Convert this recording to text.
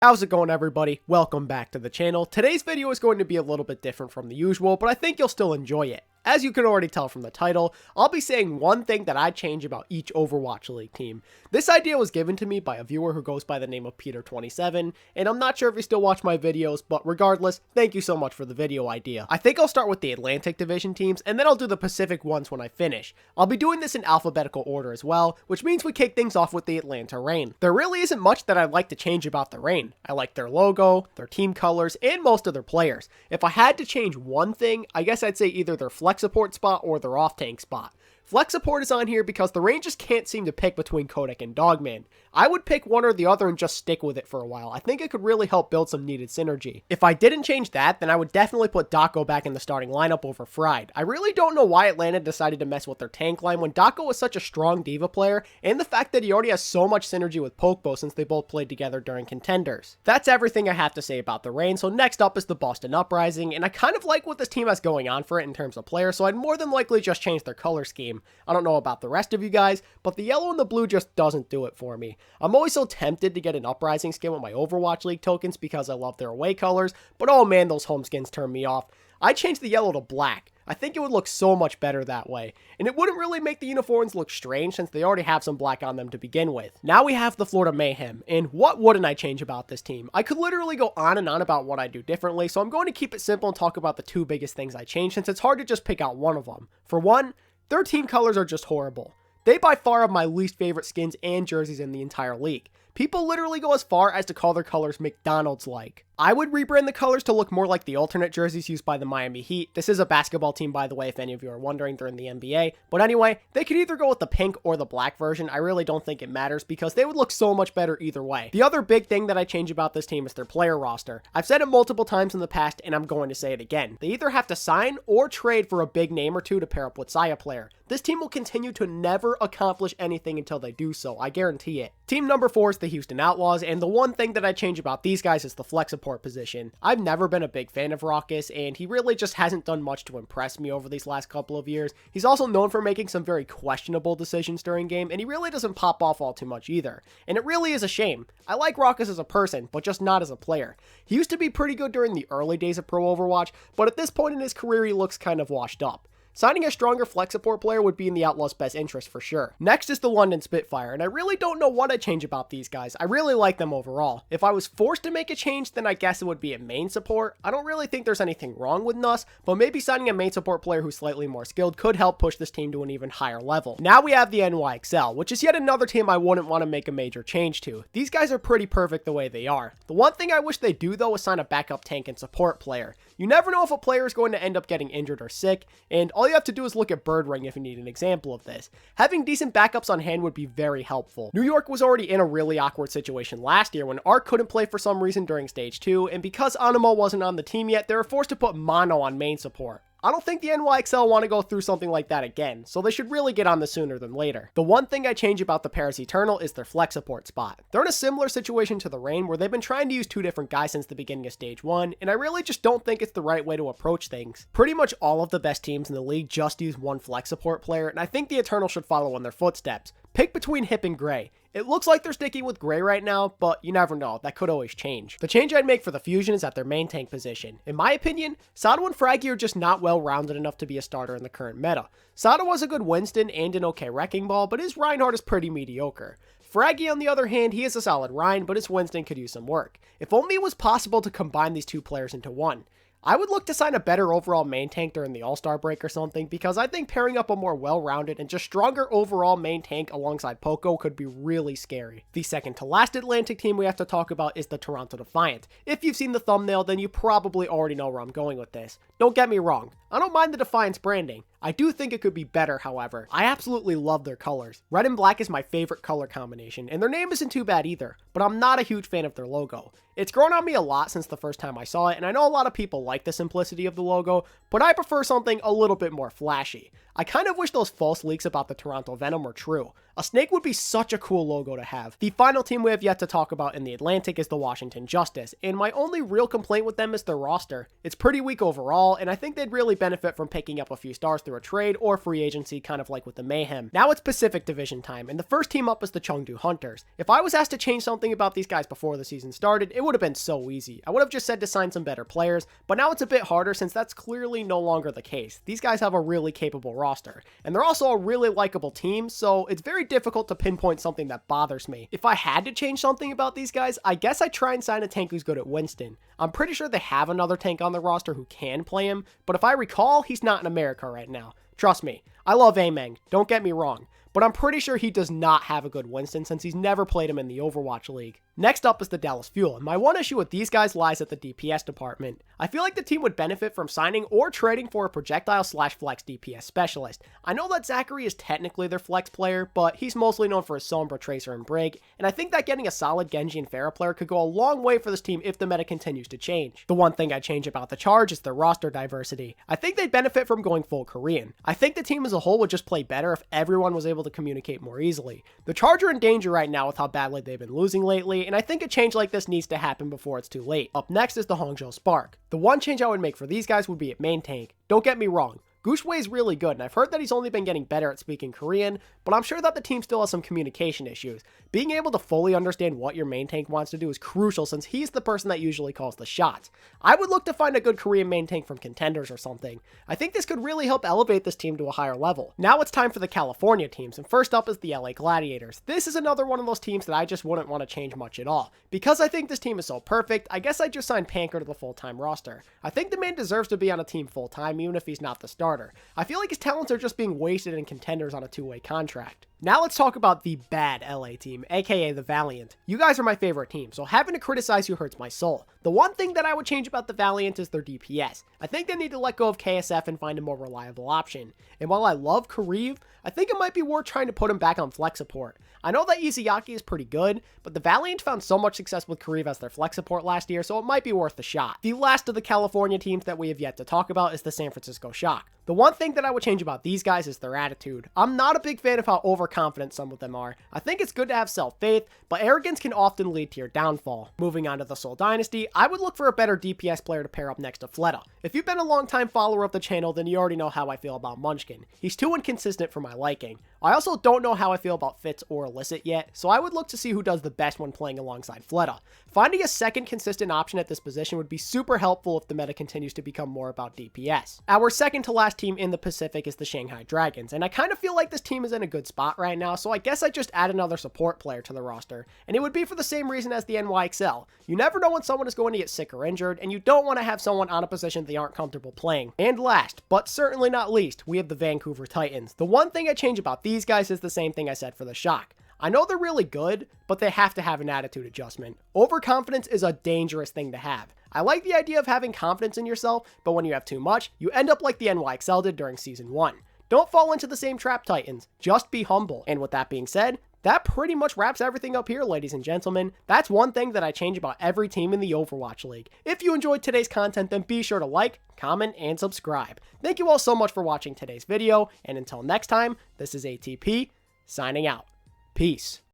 How's it going, everybody? Welcome back to the channel. Today's video is going to be a little bit different from the usual, but I think you'll still enjoy it. As you can already tell from the title, I'll be saying one thing that I'd change about each Overwatch League team. This idea was given to me by a viewer who goes by the name of Peter27, and I'm not sure if you still watch my videos, but regardless, thank you so much for the video idea. I think I'll start with the Atlantic Division teams, and then I'll do the Pacific ones when I finish. I'll be doing this in alphabetical order as well, which means we kick things off with the Atlanta Reign. There really isn't much that I'd like to change about the Reign. I like their logo, their team colors, and most of their players. If I had to change one thing, I guess I'd say either their flex support spot or their off-tank spot. Flex support is on here because the Reign just can't seem to pick between Kodak and Dogman. I would pick one or the other and just stick with it for a while. I think it could really help build some needed synergy. If I didn't change that, then I would definitely put Dako back in the starting lineup over Fried. I really don't know why Atlanta decided to mess with their tank line when Dako is such a strong diva player, and the fact that he already has so much synergy with Pokebo since they both played together during contenders. That's everything I have to say about the Reign, so next up is the Boston Uprising, and I kind of like what this team has going on for it in terms of players, so I'd more than likely just change their color scheme. I don't know about the rest of you guys, but the yellow and the blue just doesn't do it for me. I'm always so tempted to get an Uprising skin with my Overwatch League tokens because I love their away colors, but oh man, those home skins turn me off. I'd change the yellow to black. I think it would look so much better that way, and it wouldn't really make the uniforms look strange since they already have some black on them to begin with. Now we have the Florida Mayhem, and what wouldn't I change about this team? I could literally go on and on about what I do differently, so I'm going to keep it simple and talk about the two biggest things I changed since it's hard to just pick out one of them. For one, their team colors are just horrible. They by far have my least favorite skins and jerseys in the entire league. People literally go as far as to call their colors McDonald's-like. I would rebrand the colors to look more like the alternate jerseys used by the Miami Heat. This is a basketball team, by the way, if any of you are wondering, they're in the NBA. But anyway, they could either go with the pink or the black version. I really don't think it matters because they would look so much better either way. The other big thing that I change about this team is their player roster. I've said it multiple times in the past, and I'm going to say it again. They either have to sign or trade for a big name or two to pair up with Saya player. This team will continue to never accomplish anything until they do so, I guarantee it. Team number 4 is the Houston Outlaws, and the one thing that I change about these guys is the flex support position. I've never been a big fan of Raucus, and he really just hasn't done much to impress me over these last couple of years. He's also known for making some very questionable decisions during game, and he really doesn't pop off all too much either. And it really is a shame. I like Raucus as a person, but just not as a player. He used to be pretty good during the early days of Pro Overwatch, but at this point in his career he looks kind of washed up. Signing a stronger flex support player would be in the Outlaws' best interest for sure. Next is the London Spitfire, and I really don't know what I'd change about these guys. I really like them overall. If I was forced to make a change, then I guess it would be a main support. I don't really think there's anything wrong with Nuss, but maybe signing a main support player who's slightly more skilled could help push this team to an even higher level. Now we have the NYXL, which is yet another team I wouldn't want to make a major change to. These guys are pretty perfect the way they are. The one thing I wish they do though is sign a backup tank and support player. You never know if a player is going to end up getting injured or sick, and all you have to do is look at Bird Ring if you need an example of this. Having decent backups on hand would be very helpful. New York was already in a really awkward situation last year when Arc couldn't play for some reason during Stage 2, and because Animo wasn't on the team yet, they were forced to put Mono on main support. I don't think the NYXL want to go through something like that again, so they should really get on this sooner than later. The one thing I change about the Paris Eternal is their flex support spot. They're in a similar situation to the Reign where they've been trying to use two different guys since the beginning of Stage 1, and I really just don't think it's the right way to approach things. Pretty much all of the best teams in the league just use one flex support player, and I think the Eternal should follow in their footsteps. Pick between Hip and Gray. It looks like they're sticking with Gray right now, but you never know, that could always change. The change I'd make for the Fusion is at their main tank position. In my opinion, Sato and Fraggy are just not well-rounded enough to be a starter in the current meta. Sato was a good Winston and an okay Wrecking Ball, but his Reinhardt is pretty mediocre. Fraggy, on the other hand, he is a solid Rein, but his Winston could use some work. If only it was possible to combine these two players into one. I would look to sign a better overall main tank during the All-Star break or something, because I think pairing up a more well-rounded and just stronger overall main tank alongside Poco could be really scary. The second to last Atlantic team we have to talk about is the Toronto Defiant. If you've seen the thumbnail, then you probably already know where I'm going with this. Don't get me wrong, I don't mind the Defiant's branding. I do think it could be better, however. I absolutely love their colors. Red and black is my favorite color combination, and their name isn't too bad either, but I'm not a huge fan of their logo. It's grown on me a lot since the first time I saw it, and I know a lot of people like the simplicity of the logo, but I prefer something a little bit more flashy. I kind of wish those false leaks about the Toronto Venom were true. A snake would be such a cool logo to have. The final team we have yet to talk about in the Atlantic is the Washington Justice, and my only real complaint with them is their roster. It's pretty weak overall, and I think they'd really benefit from picking up a few stars through through a trade or free agency, kind of like with the Mayhem. Now it's Pacific Division time, and the first team up is the Chengdu Hunters. If I was asked to change something about these guys before the season started, it would have been so easy. I would have just said to sign some better players, but now it's a bit harder since that's clearly no longer the case. These guys have a really capable roster, and they're also a really likable team, so it's very difficult to pinpoint something that bothers me. If I had to change something about these guys, I guess I'd try and sign a tank who's good at Winston. I'm pretty sure they have another tank on the roster who can play him, but if I recall, he's not in America right now. Trust me, I love Ameng, don't get me wrong, but I'm pretty sure he does not have a good Winston since he's never played him in the Overwatch League. Next up is the Dallas Fuel, and my one issue with these guys lies at the DPS department. I feel like the team would benefit from signing or trading for a projectile/flex DPS specialist. I know that Zachary is technically their flex player, but he's mostly known for his Sombra, Tracer, and Brig, and I think that getting a solid Genji and Pharah player could go a long way for this team if the meta continues to change. The one thing I change about the Charge is their roster diversity. I think they'd benefit from going full Korean. I think the team as a whole would just play better if everyone was able to communicate more easily. The Charge are in danger right now with how badly they've been losing lately, and I think a change like this needs to happen before it's too late. Up next is the Hangzhou Spark. The one change I would make for these guys would be at main tank. Don't get me wrong, Gushwei is really good, and I've heard that he's only been getting better at speaking Korean, but I'm sure that the team still has some communication issues. Being able to fully understand what your main tank wants to do is crucial since he's the person that usually calls the shots. I would look to find a good Korean main tank from contenders or something. I think this could really help elevate this team to a higher level. Now it's time for the California teams, and first up is the LA Gladiators. This is another one of those teams that I just wouldn't want to change much at all. Because I think this team is so perfect, I guess I'd just sign Panker to the full-time roster. I think the man deserves to be on a team full-time even if he's not the starter. I feel like his talents are just being wasted in contenders on a two-way contract. Now let's talk about the bad LA team, aka the Valiant. You guys are my favorite team, so having to criticize you hurts my soul. The one thing that I would change about the Valiant is their DPS. I think they need to let go of KSF and find a more reliable option. And while I love Kariv, I think it might be worth trying to put him back on flex support. I know that Izayaki is pretty good, but the Valiant found so much success with Kariv as their flex support last year, so it might be worth the shot. The last of the California teams that we have yet to talk about is the San Francisco Shock. The one thing that I would change about these guys is their attitude. I'm not a big fan of how overconfident some of them are. I think it's good to have self-faith, but arrogance can often lead to your downfall. Moving on to the Seoul Dynasty, I would look for a better DPS player to pair up next to Fleta. If you've been a long-time follower of the channel, then you already know how I feel about Munchkin. He's too inconsistent for my liking. I also don't know how I feel about Fitz or Illicit yet, so I would look to see who does the best when playing alongside Fleta. Finding a second consistent option at this position would be super helpful if the meta continues to become more about DPS. Our second to last team in the Pacific is the Shanghai Dragons, and I kind of feel like this team is in a good spot right now, so I guess I just add another support player to the roster, and it would be for the same reason as the NYXL. You never know when someone is going to get sick or injured, and you don't want to have someone on a position they aren't comfortable playing. And last, but certainly not least, we have the Vancouver Titans. The one thing I change about these guys is the same thing I said for the Shock. I know they're really good, but they have to have an attitude adjustment. Overconfidence is a dangerous thing to have. I like the idea of having confidence in yourself, but when you have too much, you end up like the NYXL did during Season 1. Don't fall into the same trap, Titans. Just be humble. And with that being said, that pretty much wraps everything up here, ladies and gentlemen. That's one thing that I change about every team in the Overwatch League. If you enjoyed today's content, then be sure to like, comment, and subscribe. Thank you all so much for watching today's video, and until next time, this is ATP, signing out. Peace.